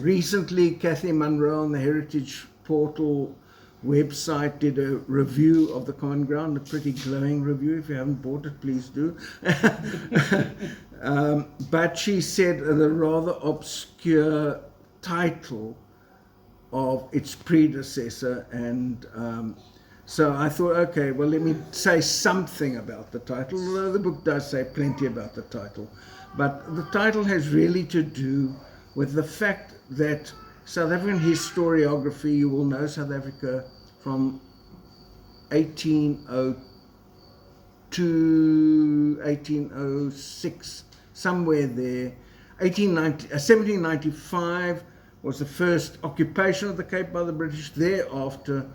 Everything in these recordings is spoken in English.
Recently, Kathy Munro on the Heritage Portal website did a review of the Common Ground, a pretty glowing review. If you haven't bought it, please do. But she said the rather obscure title of its predecessor, and so I thought, okay, well, let me say something about the title, although the book does say plenty about the title. But the title has really to do with the fact that South African historiography, you will know South Africa from 1802, 1806, somewhere there. 1795 was the first occupation of the Cape by the British. Thereafter,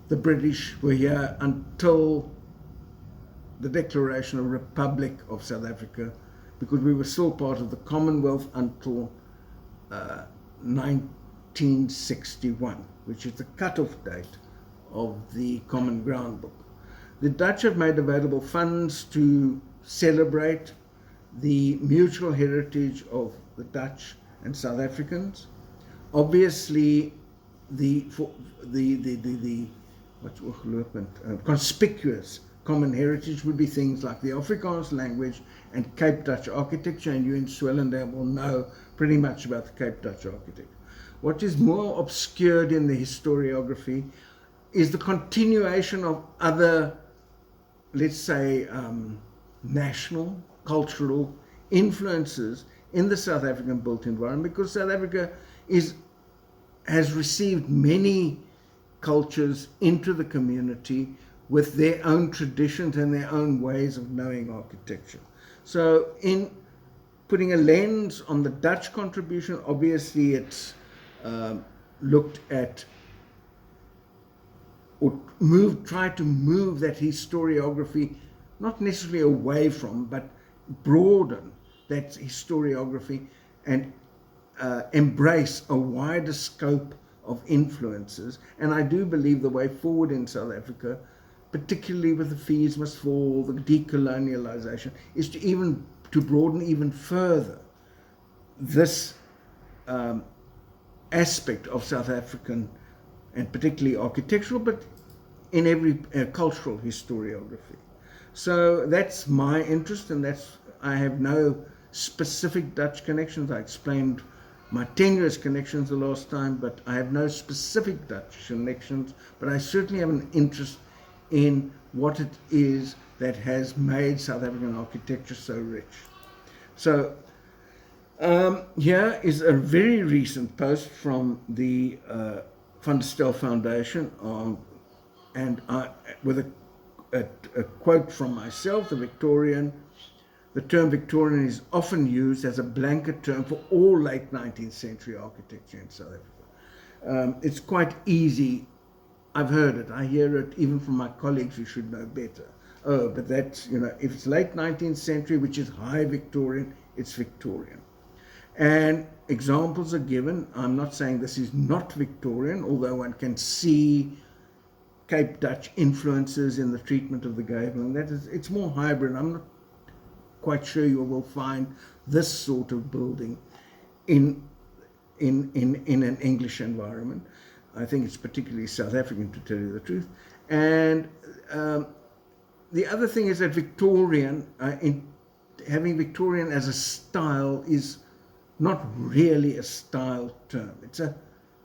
the British were here until the Declaration of Republic of South Africa, because we were still part of the Commonwealth until 1961, which is the cut-off date of the Common Ground book. The Dutch have made available funds to celebrate the mutual heritage of the Dutch and South Africans. Obviously, the conspicuous common heritage would be things like the Afrikaans language and Cape Dutch architecture, and you in Swellendam will know pretty much about the Cape Dutch architecture. What is more obscured in the historiography is the continuation of other, let's say, national, cultural influences in the South African built environment, because South Africa has received many cultures into the community with their own traditions and their own ways of knowing architecture. So in putting a lens on the Dutch contribution, obviously it's looked at or tried to move that historiography, not necessarily away from, but broaden that historiography and embrace a wider scope of influences. And I do believe the way forward in South Africa, particularly with the fees must fall, the decolonialization, is to broaden even further this aspect of South African, and particularly architectural, but in every cultural historiography. So that's my interest, and I have no specific Dutch connections. I explained my tenuous connections the last time, but I have no specific Dutch connections, but I certainly have an interest in what it is that has made South African architecture so rich. So here is a very recent post from the Van der Stel Foundation, and with a quote from myself, the Victorian. The term Victorian is often used as a blanket term for all late 19th century architecture in South Africa. It's quite easy. I've heard it. I hear it even from my colleagues who should know better. Oh, but that's, if it's late 19th century, which is high Victorian, it's Victorian. And examples are given. I'm not saying this is not Victorian, although one can see Cape Dutch influences in the treatment of the gable, and it's more hybrid. I'm not quite sure you will find this sort of building in an English environment. I think it's particularly South African, to tell you the truth. And the other thing is that Victorian, having Victorian as a style is not really a style term.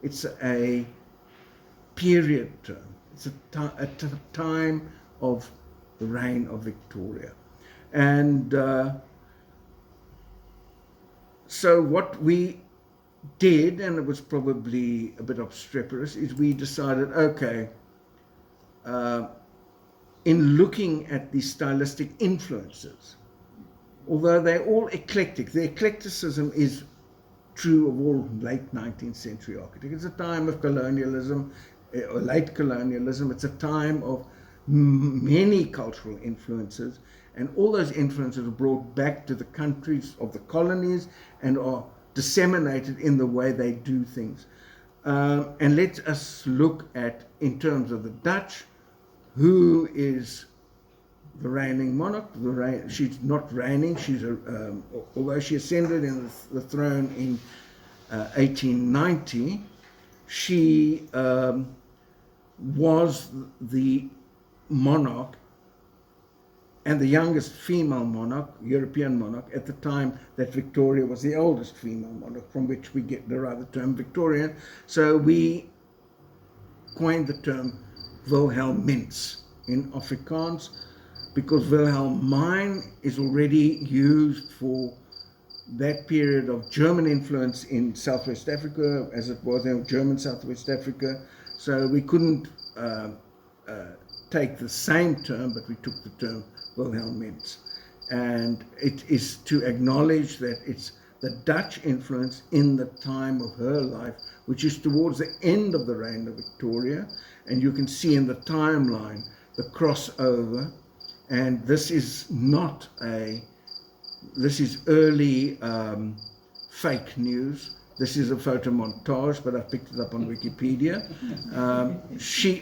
It's a period term. It's a time of the reign of Victoria. And so what we did, and it was probably a bit obstreperous, is we decided, okay, in looking at the stylistic influences, although they're all eclectic, the eclecticism is true of all late 19th century architecture. It's a time of colonialism, or late colonialism. It's a time of many cultural influences, and all those influences are brought back to the countries of the colonies and are disseminated in the way they do things. And let us look at, in terms of the Dutch, who is the reigning monarch. She's not reigning, although she ascended in the throne in 1890, she was the monarch and the youngest female monarch, European monarch, at the time that Victoria was the oldest female monarch, from which we derive the term Victorian. So we coined the term Wilhelmins in Afrikaans, because Wilhelmine is already used for that period of German influence in Southwest Africa, as it was in German Southwest Africa. So we couldn't take the same term, but we took the term Wilhelmins. And it is to acknowledge that it's the Dutch influence in the time of her life, which is towards the end of the reign of Victoria. And you can see in the timeline the crossover. And this is not this is early fake news. This is a photo montage, but I picked it up on Wikipedia.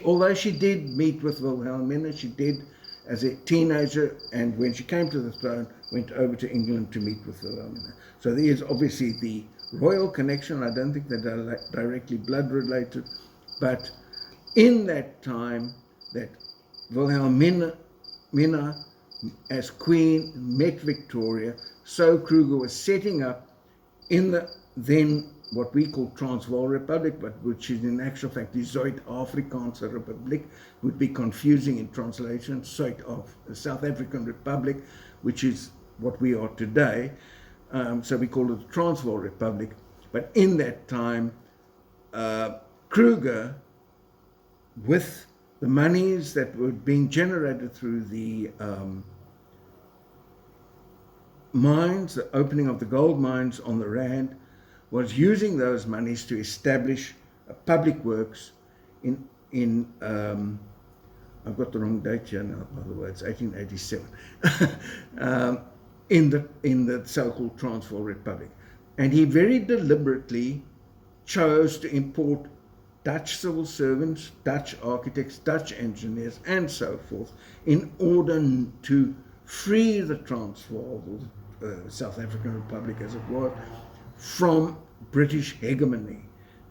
Although she did meet with Wilhelmina, she did as a teenager, and when she came to the throne, went over to England to meet with Wilhelmina. So there is obviously the royal connection. I don't think they're directly blood related, but in that time that Wilhelmina as queen met Victoria, so Kruger was setting up in the then what we call Transvaal Republic, but which is in actual fact the Zuid-Afrikaanse Republic, would be confusing in translation, South African Republic, which is what we are today. So we call it the Transvaal Republic. But in that time, Kruger, with the monies that were being generated through the mines, the opening of the gold mines on the Rand, was using those monies to establish a public works in I've got the wrong date here now, by the way, it's 1887, in the so-called Transvaal Republic. And he very deliberately chose to import Dutch civil servants, Dutch architects, Dutch engineers, and so forth, in order to free the Transvaal, South African Republic as it was, from British hegemony.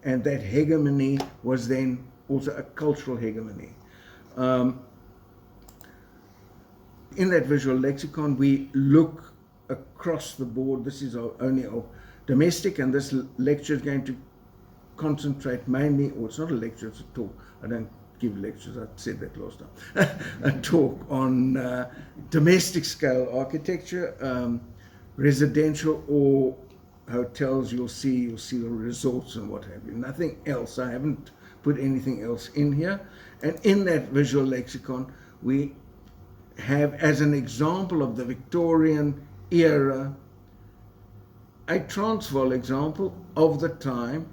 And that hegemony was then also a cultural hegemony. In that visual lexicon, we look across the board. This is only of domestic, and this lecture is going to concentrate mainly, or it's not a lecture, it's a talk. I don't give lectures, I said that last time. A talk on domestic scale architecture, residential or hotels. You'll see the resorts and what have you. Nothing else. I haven't put anything else in here. And in that visual lexicon, we have, as an example of the Victorian era, a Transvaal example of the time,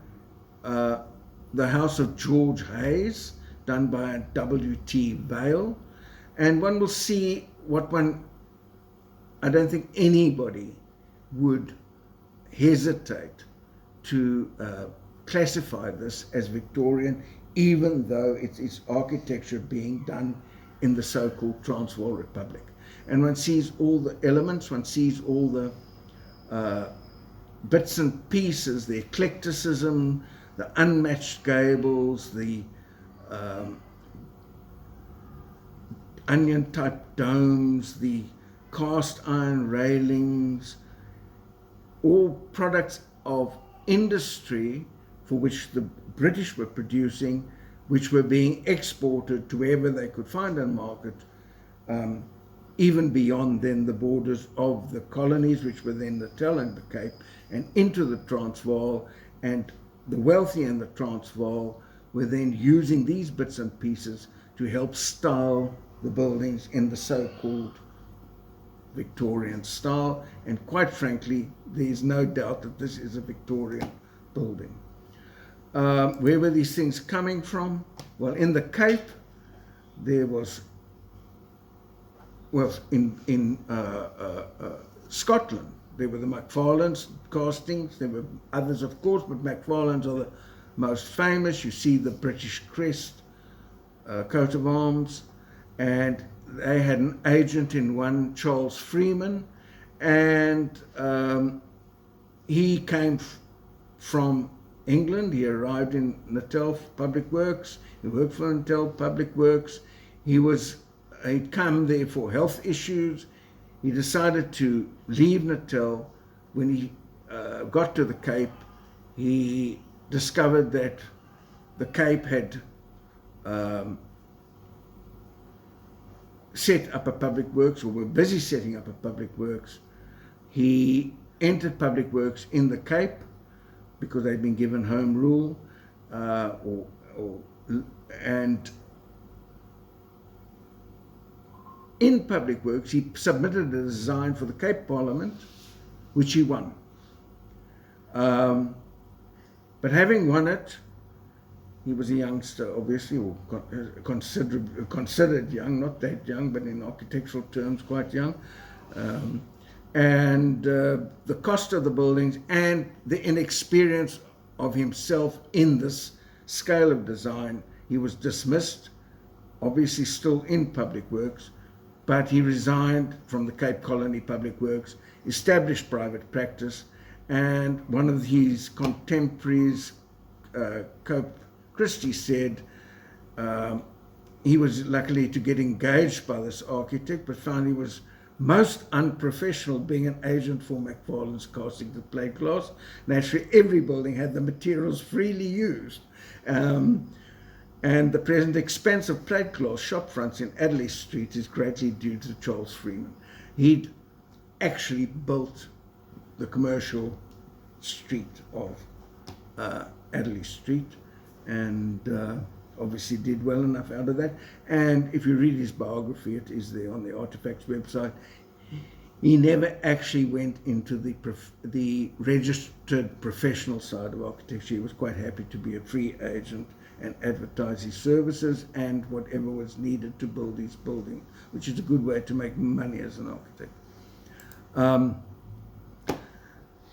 the house of George Hayes, done by W.T. Vale. And one will see I don't think anybody would hesitate to classify this as Victorian, even though it's architecture being done in the so-called Transvaal Republic. And one sees all the elements, one sees all the bits and pieces, the eclecticism, the unmatched gables, the onion-type domes, the cast iron railings, all products of industry for which the British were producing, which were being exported to wherever they could find a market, even beyond then the borders of the colonies, which were then Natal and the Cape, and into the Transvaal. And the wealthy in the Transvaal were then using these bits and pieces to help style the buildings in the so-called Victorian style. And quite frankly, there's no doubt that this is a Victorian building. Where were these things coming from? Well, in the Cape, there was, well, in Scotland, there were the McFarlane's castings. There were others, of course, but McFarlane's are the most famous. You see the British crest, coat of arms, and they had an agent in one, Charles Freeman, and he came from England. He arrived in Natal Public Works. He worked for Natal Public Works. He'd come there for health issues. He decided to leave Natal. When he got to the Cape, he discovered that the Cape had set up a public works, or were busy setting up a public works. He entered public works in the Cape because they'd been given home rule, and in public works he submitted a design for the Cape Parliament, which he won. But having won it, he was a youngster, obviously, or considered young, not that young, but in architectural terms quite young. And the cost of the buildings and the inexperience of himself in this scale of design, he was dismissed, obviously still in public works, but he resigned from the Cape Colony Public Works, established private practice, and one of his contemporaries, Cope Christie, said he was luckily to get engaged by this architect, but found he was most unprofessional being an agent for Macfarlane's Castings and Plate Glass. Naturally, every building had the materials freely used. And the present expense of plate glass shop fronts in Adderley Street is greatly due to Charles Freeman. He'd actually built the commercial street of Adderley Street, and obviously did well enough out of that. And if you read his biography, it is there on the Artifacts website. He never actually went into the registered professional side of architecture. He was quite happy to be a free agent and advertise his services and whatever was needed to build his building, which is a good way to make money as an architect.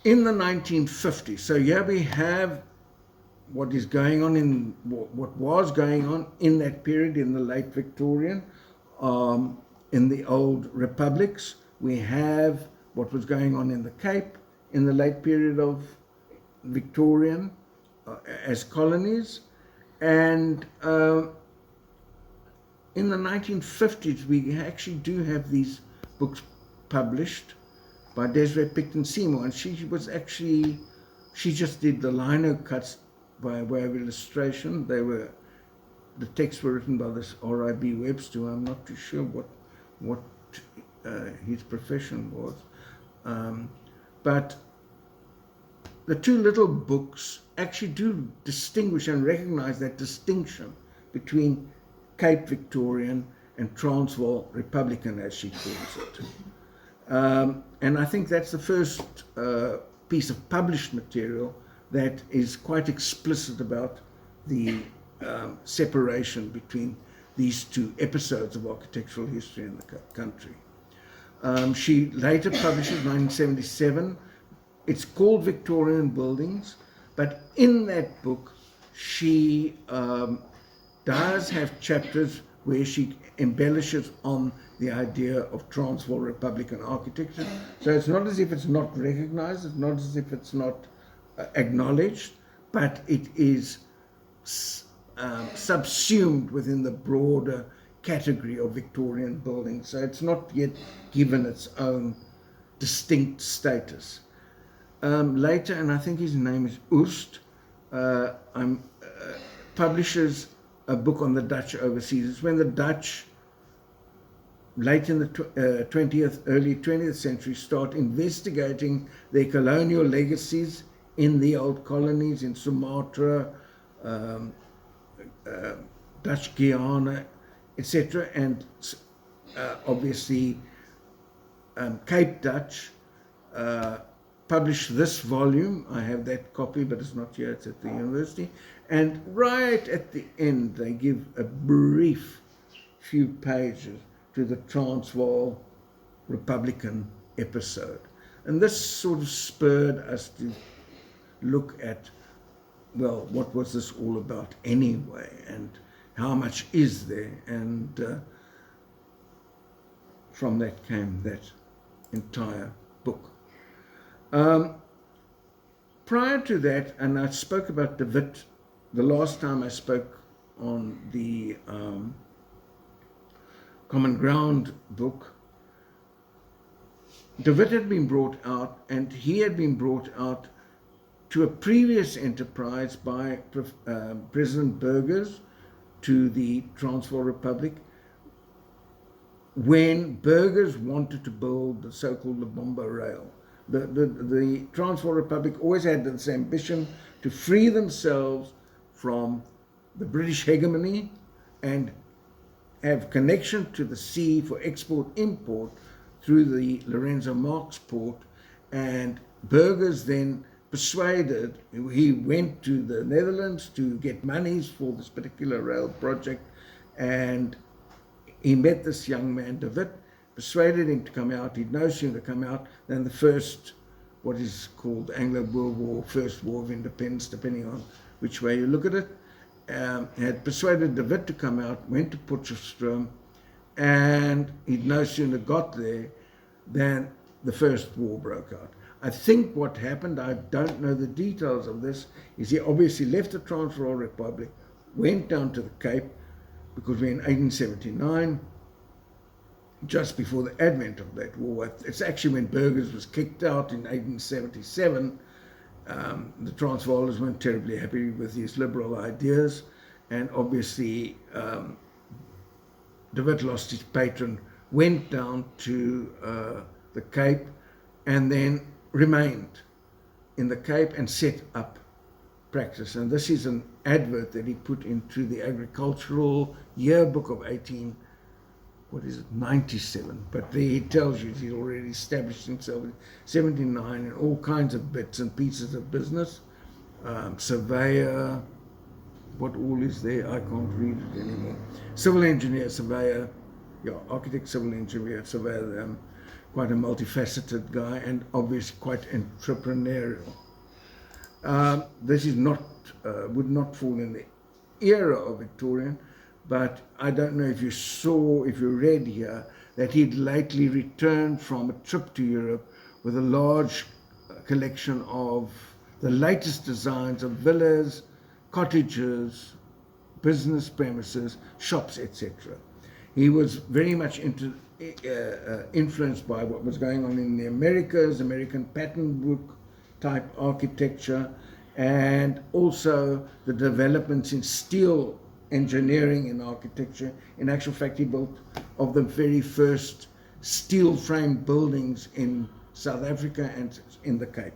In the 1950s, so here we have what is going on in what was going on in that period in the late Victorian, in the old republics. We have what was going on in the Cape in the late period of Victorian as colonies, and in the 1950s we actually do have these books published by Desiree Picton Seymour, and she just did the lino cuts by way of illustration. The texts were written by this R.I.B. Webster. I'm not too sure what his profession was, but the two little books actually do distinguish and recognize that distinction between Cape Victorian and Transvaal Republican, as she calls it. And I think that's the first piece of published material that is quite explicit about the separation between these two episodes of architectural history in the country. She later publishes, 1977, it's called Victorian Buildings, but in that book she does have chapters where she embellishes on the idea of Transvaal Republican architecture. So it's not as if it's not recognized, it's not as if it's not acknowledged, but it is subsumed within the broader category of Victorian buildings. So it's not yet given its own distinct status. Later, and I think his name is Oost, publishes a book on the Dutch overseas. It's when the Dutch, late in the early 20th century, start investigating their colonial legacies in the old colonies, in Sumatra, Dutch Guiana, etc. And obviously Cape Dutch published this volume. I have that copy, but it's not here, it's at the university. And right at the end, they give a brief few pages to the Transvaal Republican episode. And this sort of spurred us to look at, well, what was this all about anyway, and how much is there? And from that came that entire book. prior to that, and I spoke about De Wit the last time I spoke on the Common Ground book. De Wit had been brought out, and he had been brought out to a previous enterprise by President Burgers to the Transvaal Republic, when Burgers wanted to build the so-called Lebombo Rail. The Transvaal Republic always had this ambition to free themselves from the British hegemony and have connection to the sea for export-import through the Lorenzo Marques port. And Burgers then persuaded, he went to the Netherlands to get monies for this particular rail project, and he met this young man, De Wit, persuaded him to come out. He'd no sooner come out than the first, what is called Anglo-Boer War, First War of Independence, depending on which way you look at it, had persuaded De Wit to come out, went to Potchefstroom, and he'd no sooner got there than the First War broke out. I think what happened, I don't know the details of this, is he obviously left the Transvaal Republic, went down to the Cape, because we're in 1879, just before the advent of that war. It's actually when Burgers was kicked out in 1877. The Transvaalers weren't terribly happy with his liberal ideas, and obviously De Wit lost his patron, went down to the Cape, and then remained in the Cape and set up practice. And this is an advert that he put into the Agricultural Yearbook of 97, but there he tells you he's already established himself in 79 in all kinds of bits and pieces of business. Surveyor, what all is there, I can't read it anymore. Civil engineer, surveyor, architect, civil engineer, surveyor, quite a multifaceted guy, and obviously quite entrepreneurial. This is not, would not fall in the era of Victorian, but I don't know if you saw, if you read here, that he'd lately returned from a trip to Europe with a large collection of the latest designs of villas, cottages, business premises, shops, etc. He was very much influenced by what was going on in the Americas, American pattern book type architecture, and also the developments in steel engineering and architecture. In actual fact, he built of the very first steel framed buildings in South Africa and in the Cape,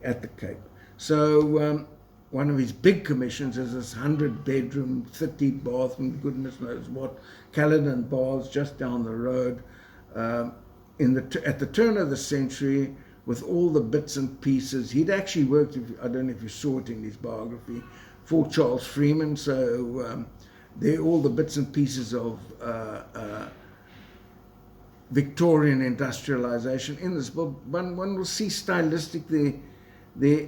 at the Cape. So one of his big commissions is this 100-bedroom, 30-bath, and goodness knows what, Caledon Baths just down the road, at the turn of the century, with all the bits and pieces. He'd actually worked, I don't know if you saw it in his biography, for Charles Freeman, so they're all the bits and pieces of Victorian industrialization in this book. One will see stylistically the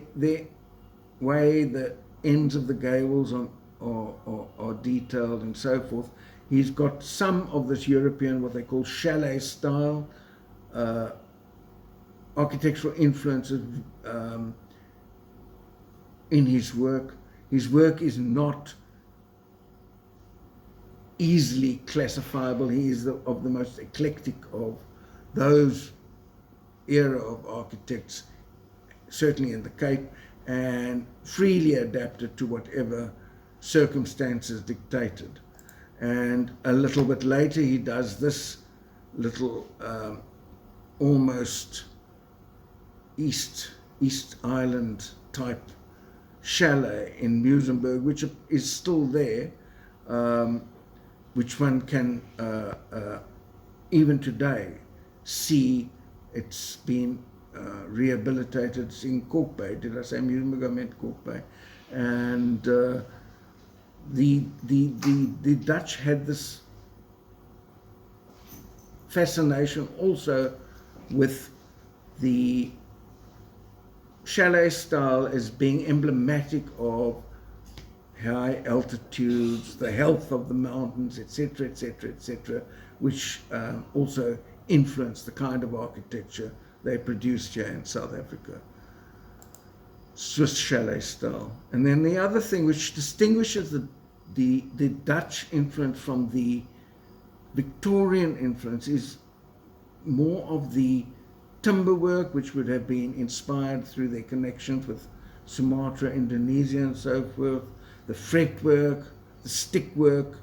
way the ends of the gables are detailed and so forth. He's got some of this European, what they call chalet style, architectural influences in his work. His work is not easily classifiable. He is of the most eclectic of those era of architects, certainly in the Cape, and freely adapted to whatever circumstances dictated. And a little bit later he does this little almost East Island type chalet in Muizenberg, which is still there, which one can even today see. It's been rehabilitated. It's in Cork Bay. Did I say Muizenberg? I meant Cork Bay. And the Dutch had this fascination also with the chalet style as being emblematic of high altitudes, the health of the mountains, etc., etc., etc., which also influenced the kind of architecture they produced here in South Africa. Swiss chalet style. And then the other thing which distinguishes the Dutch influence from the Victorian influence is more of the timber work, which would have been inspired through their connections with Sumatra, Indonesia, and so forth, the fretwork, the stick work,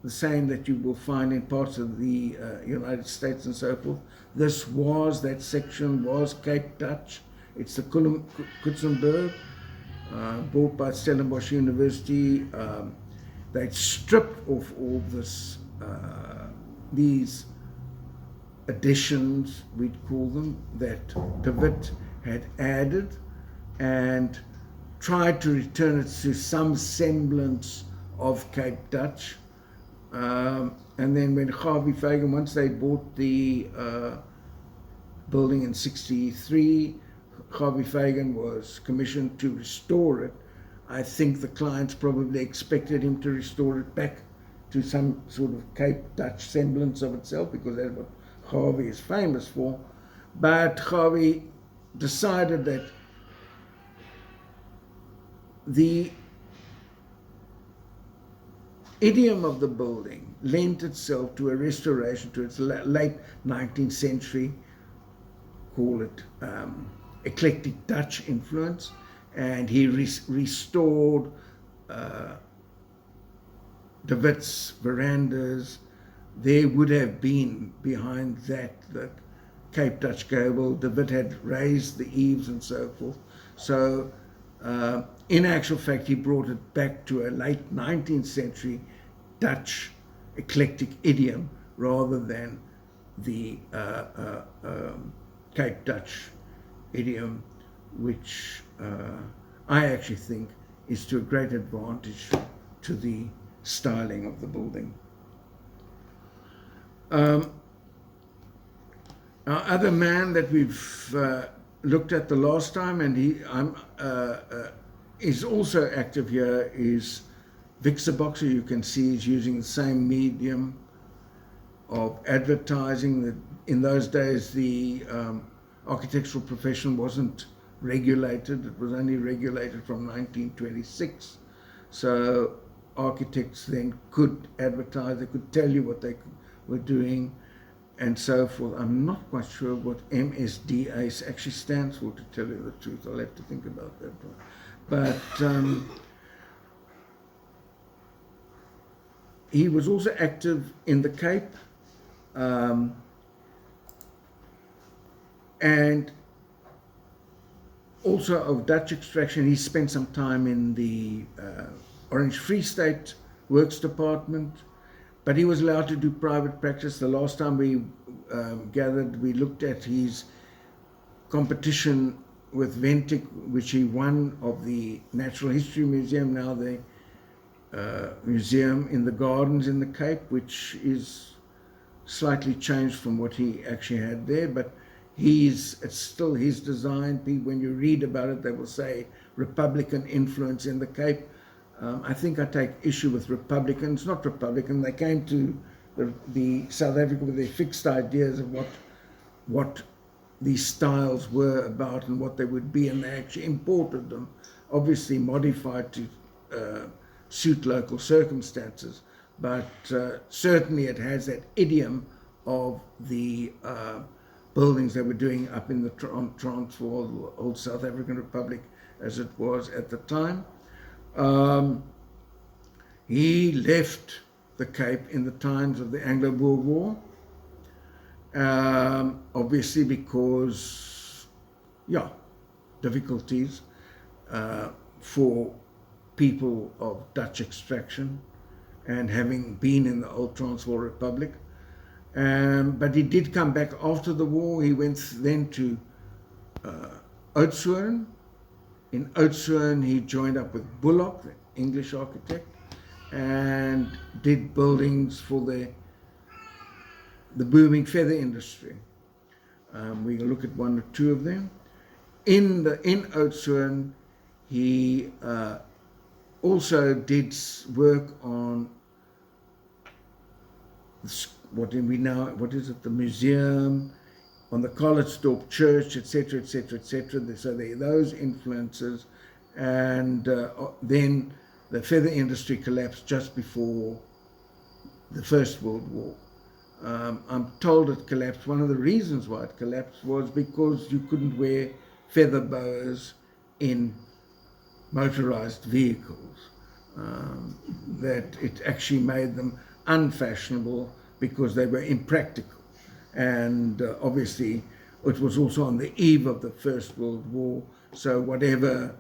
the same that you will find in parts of the United States and so forth. That section was Cape Dutch. It's the Kutsenberg, bought by Stellenbosch University. They'd stripped off all these additions, we'd call them, that De Wit had added, and tried to return it to some semblance of Cape Dutch. And then when Harvey Fagan, once they bought the building in 1963, Harvey Fagan was commissioned to restore it. I think the clients probably expected him to restore it back to some sort of Cape Dutch semblance of itself, because that's what Harvey is famous for. But Harvey decided that the idiom of the building lent itself to a restoration to its late 19th century, call it eclectic Dutch influence, and he restored De Wit's verandas. There would have been behind that the Cape Dutch gable. De Wit had raised the eaves and so forth. So in actual fact, he brought it back to a late 19th century Dutch eclectic idiom rather than the Cape Dutch idiom, which I actually think is to a great advantage to the styling of the building. Our other man that we've looked at the last time, and he is also active here, is Vixaboxer. You can see he's using the same medium of advertising. In those days, the architectural profession wasn't regulated. It was only regulated from 1926. So architects then could advertise, they could tell you what they were doing and so forth. I'm not quite sure what MSDA actually stands for, to tell you the truth. I'll have to think about that one. But he was also active in the Cape, and also of Dutch extraction. He spent some time in the Orange Free State Works Department, but he was allowed to do private practice. The last time we gathered, we looked at his competition with Ventic, which he won, of the Natural History Museum, now the museum in the gardens in the Cape, which is slightly changed from what he actually had there, but it's still his design. When you read about it, they will say Republican influence in the Cape. I think I take issue with Republican. It's not Republican. They came to the South Africa with their fixed ideas of what these styles were about and what they would be, and they actually imported them, obviously modified to suit local circumstances, but certainly it has that idiom of the buildings they were doing up in the Transvaal, the old South African Republic as it was at the time. He left the Cape in the times of the Anglo-Boer War, obviously because, difficulties for people of Dutch extraction and having been in the old Transvaal Republic. But he did come back after the war. He went then to Oudtshoorn. In Oudtshoorn, he joined up with Bullock, the English architect, and did buildings for the booming feather industry. We can look at one or two of them. In Oudtshoorn, he also did work on the museum on the Calitzdorp Church, etc., etc., etc. So there are those influences, and then the feather industry collapsed just before the First World War. I'm told it collapsed. One of the reasons why it collapsed was because you couldn't wear feather boas in motorized vehicles. That it actually made them unfashionable because they were impractical. And obviously it was also on the eve of the First World War, so whatever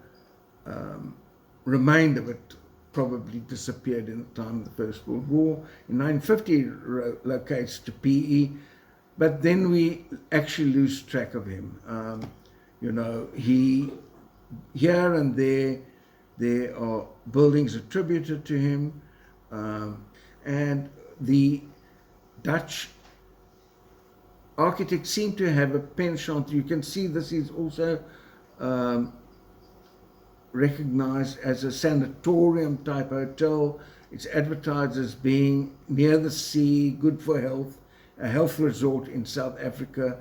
remained of it probably disappeared in the time of the First World War. In 1950 locates to PE, but then we actually lose track of him. You know, he, here and there are buildings attributed to him, and the Dutch architects seem to have a penchant. You can see this is also recognized as a sanatorium type hotel. It's advertised as being near the sea, good for health, a health resort in South Africa.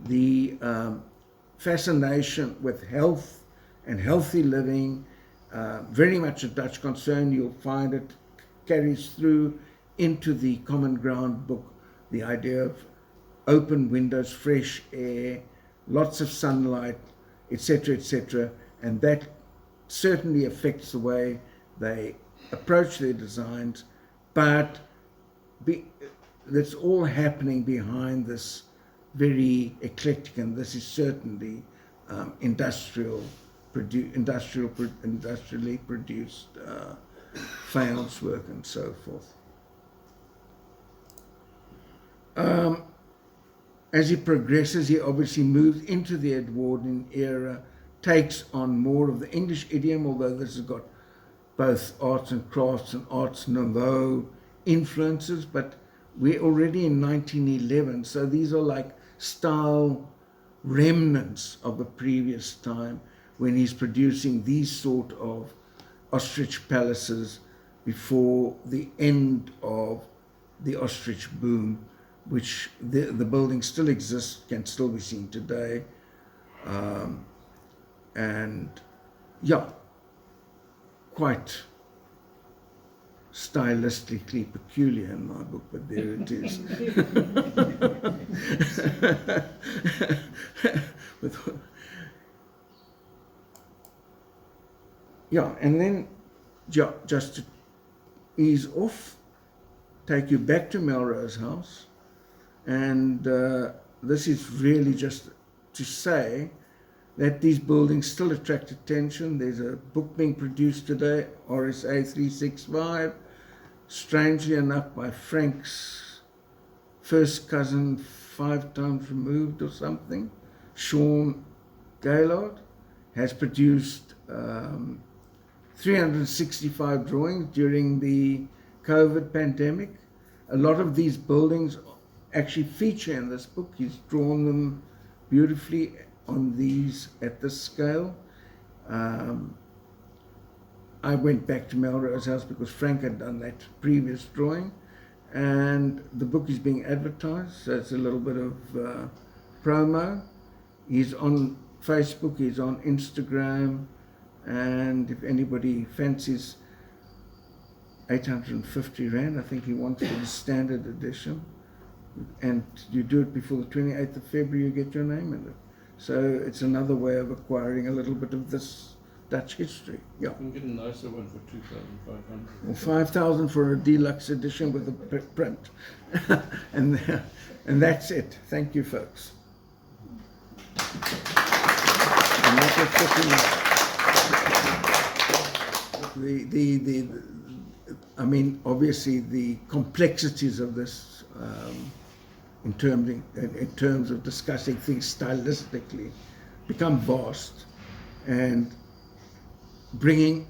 The fascination with health and healthy living, very much a Dutch concern. You'll find it carries through into the Common Ground book, the idea of open windows, fresh air, lots of sunlight, etc., etc., and that certainly affects the way they approach their designs, but that's all happening behind this very eclectic, and this is certainly industrially produced faience work and so forth. As he progresses, he obviously moves into the Edwardian era, takes on more of the English idiom, although this has got both arts and crafts and arts nouveau influences, but we're already in 1911, so these are like style remnants of the previous time when he's producing these sort of ostrich palaces before the end of the ostrich boom, which the building still exists, can still be seen today. And yeah, quite stylistically peculiar in my book, but there it is. Yeah, and then just to ease off, take you back to Melrose House, and this is really just to say that these buildings still attract attention. There's a book being produced today, RSA 365, strangely enough by Frank's first cousin 5 times removed or something, Sean Gaylord, has produced 365 drawings during the COVID pandemic. A lot of these buildings actually feature in this book. He's drawn them beautifully on these at this scale. I went back to Melrose House because Frank had done that previous drawing, and the book is being advertised, so it's a little bit of promo. He's on Facebook, he's on Instagram, and if anybody fancies 850 Rand, I think he wants for the standard edition, and you do it before the 28th of February, you get your name in it. So it's another way of acquiring a little bit of this Dutch history. Yeah. You can get a nicer one for 2,500. Or 5,000 for a deluxe edition with a print. and that's it. Thank you, folks. And that was I mean, obviously the complexities of this in terms of discussing things stylistically become vast, and bringing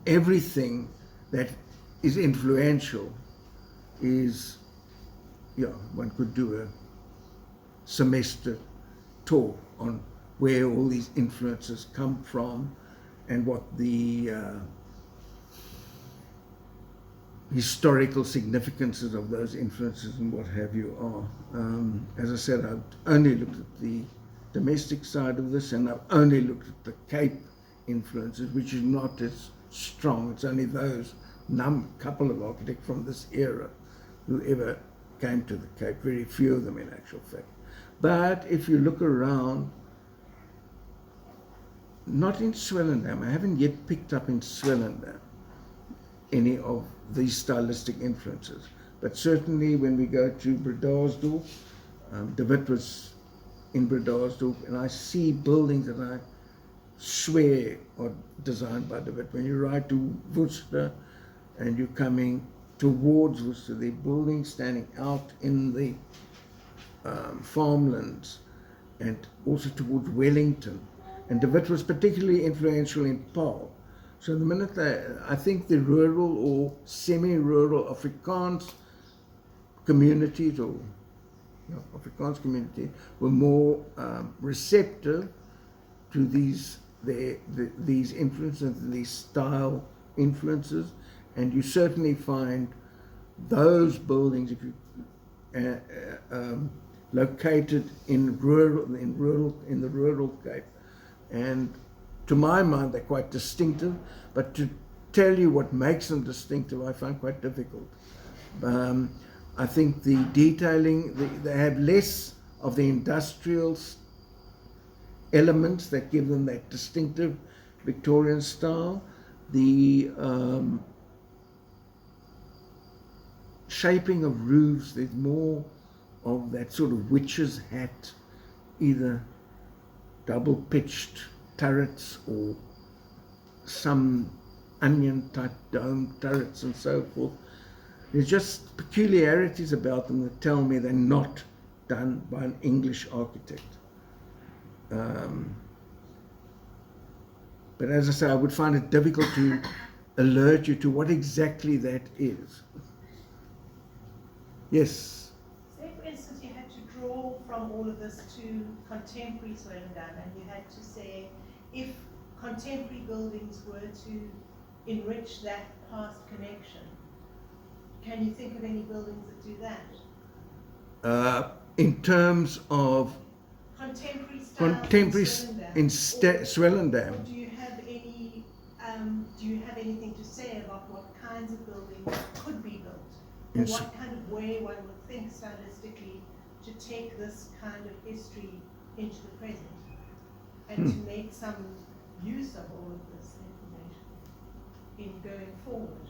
everything that is influential is, yeah, one could do a semester talk on where all these influences come from and what the historical significances of those influences and what have you are. As I said, I've only looked at the domestic side of this, and I've only looked at the Cape influences, which is not as strong. It's only those couple of architects from this era who ever came to the Cape, very few of them in actual fact. But if you look around, not in Swellendam, I haven't yet picked up in Swellendam any of these stylistic influences. But certainly when we go to Bredasdorp, De Wit was in Bredasdorp, and I see buildings that I swear are designed by De Wit. When you ride to Worcester and you're coming towards Worcester, there are buildings standing out in the farmlands and also towards Wellington. And De Wit was particularly influential in Paarl. So the minute I think the rural or semi-rural Afrikaans communities or Afrikaans community were more receptive to these influences, these style influences, and you certainly find those buildings if you located in the rural Cape, and to my mind they're quite distinctive, but to tell you what makes them distinctive I find quite difficult. I think the detailing, they have less of the industrial elements that give them that distinctive Victorian style. The shaping of roofs, there's more of that sort of witch's hat, either double pitched turrets or some onion type dome turrets and so forth. There's just peculiarities about them that tell me they're not done by an English architect. But as I say, I would find it difficult to alert you to what exactly that is. Yes? Say, for instance, you had to draw from all of this to contemporary Swellendam, and you had to say, if contemporary buildings were to enrich that past connection, can you think of any buildings that do that? In terms of contemporary style in Swellendam. Or do you have anything to say about what kinds of buildings could be built? Or what kind of way one would think stylistically to take this kind of history into the present and to make some use of all of this information in going forward?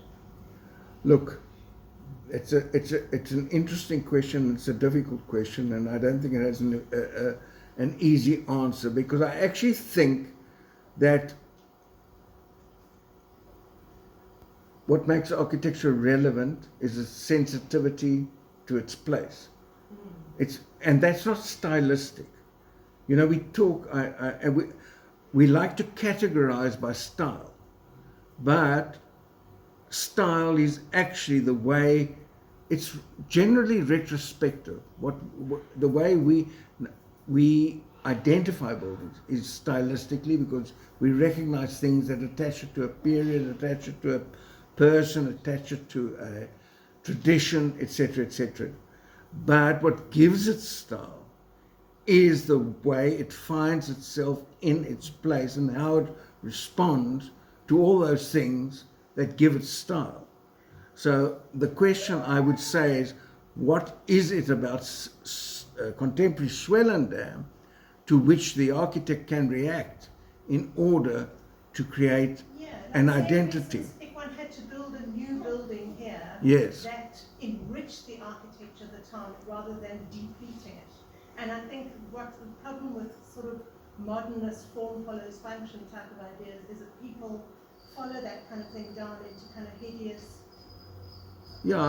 Look, it's an interesting question. It's a difficult question, and I don't think it has an easy answer, because I actually think that what makes architecture relevant is a sensitivity to its place. And that's not stylistic. You know, we talk, we like to categorize by style, but style is actually the way, it's generally retrospective. The way we identify buildings is stylistically, because we recognize things that attach it to a period, attach it to a person, attach it to a tradition, etc., etc. But what gives it style is the way it finds itself in its place and how it responds to all those things that give it style. So the question I would say is, what is it about contemporary Swellendam to which the architect can react in order to create an identity? If one had to build a new building here, yes, that enriched the architecture of the town rather than depleting it. And I think what the problem with sort of modernist form follows function type of ideas is that people follow that kind of thing down into kind of hideous. Yeah,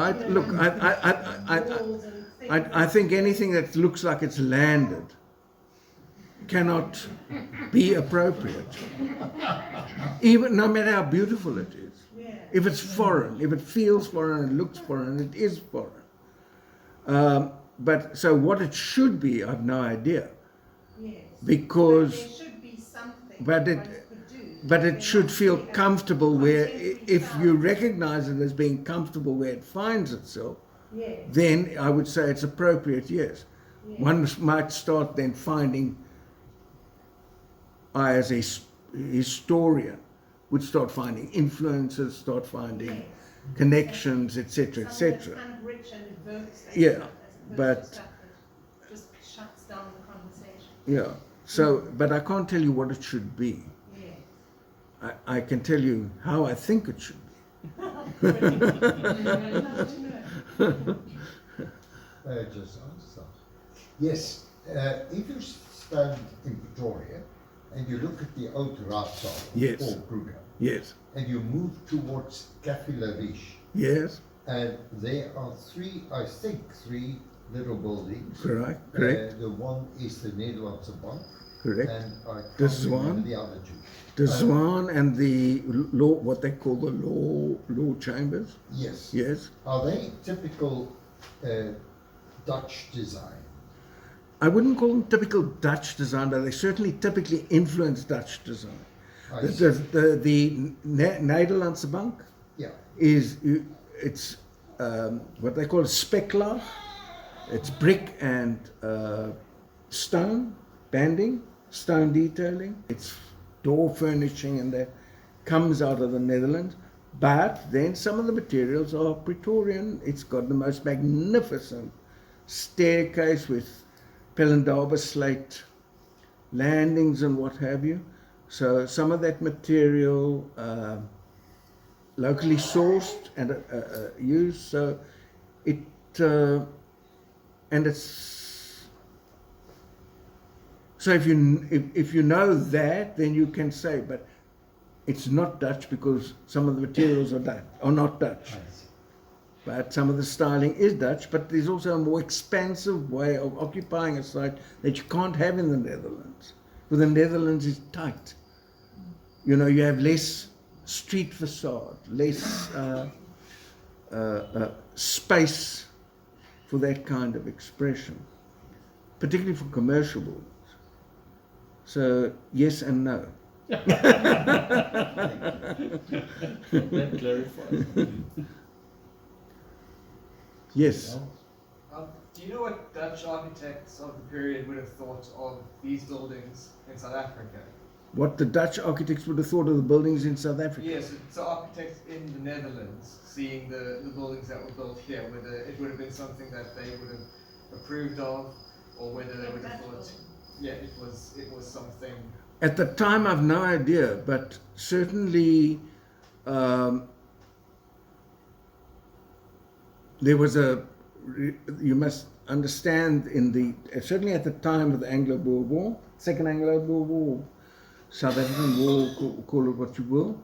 I think anything that looks like it's landed cannot be appropriate, even no matter how beautiful it is. Yeah. If it's foreign, if it feels foreign and looks foreign, it is foreign. But so what it should be, I've no idea. Yes. Because but there should be something but one could do but it should feel Like a comfortable where, contemporary if you style. recognize it as being comfortable where it finds itself, Yes, then I would say it's appropriate, yes. yes. One might start then finding, I as a historian would start finding influences, start finding Yes. connections, etc., Something that's etc. kind of rich and evokes that Yeah, stuff, as opposed but- to stuff that just shuts down the conversation. Yeah. So, but I can't tell you what it should be. Yes. I can tell you how I think it should be. I'd love to know. Just answer. Yes, if you stand in Pretoria and you look at the old Raadsaal, Yes. or Kruger, Yes. and you move towards Café La Riche, Yes. and there are three little buildings. Correct. Correct. The one is the Nederlandse Bank, Correct. and I The can't remember Zwan. the other two. The Zwan and the law, what they call the law chambers. Yes. Yes. Are they typical Dutch design? I wouldn't call them typical Dutch design, but they certainly typically influence Dutch design. I The, see. the Nederlandse Bank Yeah. is, it's what they call a speklaag. It's brick and stone banding, stone detailing. It's door furnishing, and that comes out of the Netherlands. But then some of the materials are Praetorian. It's got the most magnificent staircase with Pellendaber slate landings and what have you. So some of that material locally sourced and used. So it and it's so if you know that, then you can say, but it's not Dutch because some of the materials are not Dutch. I see. But some of the styling is Dutch, but there's also a more expansive way of occupying a site that you can't have in the Netherlands. Because the Netherlands is tight. You know, you have less street facade, less space for that kind of expression, particularly for commercial buildings. So, yes and no. That clarifies. Yes. Do you know what Dutch architects of the period would have thought of these buildings in South Africa? What the Dutch architects would have thought of the buildings in South Africa. Yes, so architects in the Netherlands seeing the buildings that were built here, whether it would have been something that they would have approved of, or whether they would have thought, yeah, it was something. At the time, I've no idea, but certainly there was you must understand, certainly at the time of the Anglo-Boer War, Second Anglo-Boer War, South African War, call it what you will,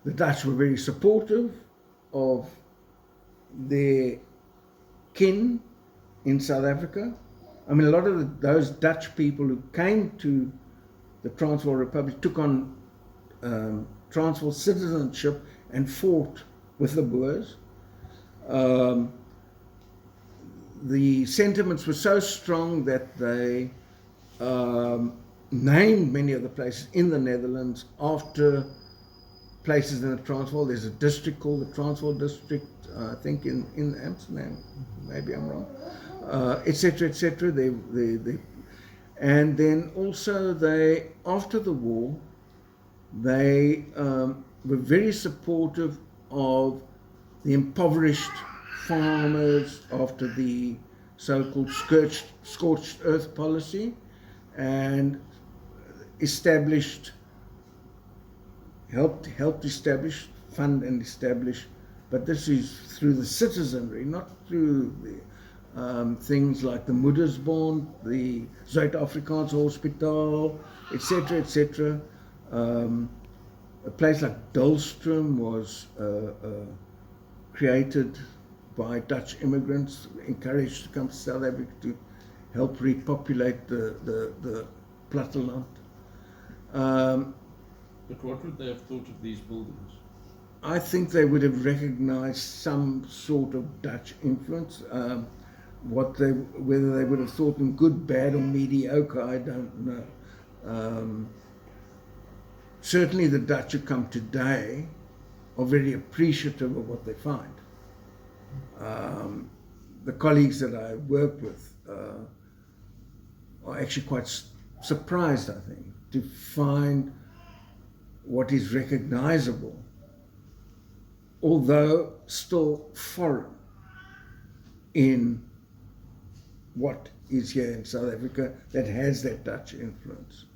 the Dutch were very supportive of their kin in South Africa. I mean, a lot of those Dutch people who came to the Transvaal Republic took on Transvaal citizenship and fought with the Boers. The sentiments were so strong that they named many of the places in the Netherlands after places in the Transvaal. There's a district called the Transvaal district, I think in Amsterdam, maybe I'm wrong, etc., etc. And then also after the war, they were very supportive of the impoverished farmers after the so-called scorched earth policy, and helped establish, fund and establish, but this is through the citizenry, not through the things like the Moedersbond, the Zuid-Afrikaanse Hospitaal, etc., etc. A place like Dullstroom was created by Dutch immigrants, encouraged to come to South Africa to help repopulate the platteland. But what would they have thought of these buildings? I think they would have recognized some sort of Dutch influence. Whether they would have thought them good, bad, or mediocre, I don't know. certainly the Dutch who come today are very appreciative of what they find. The colleagues that I work with are actually quite surprised, I think, to find what is recognizable, although still foreign, in what is here in South Africa that has that Dutch influence.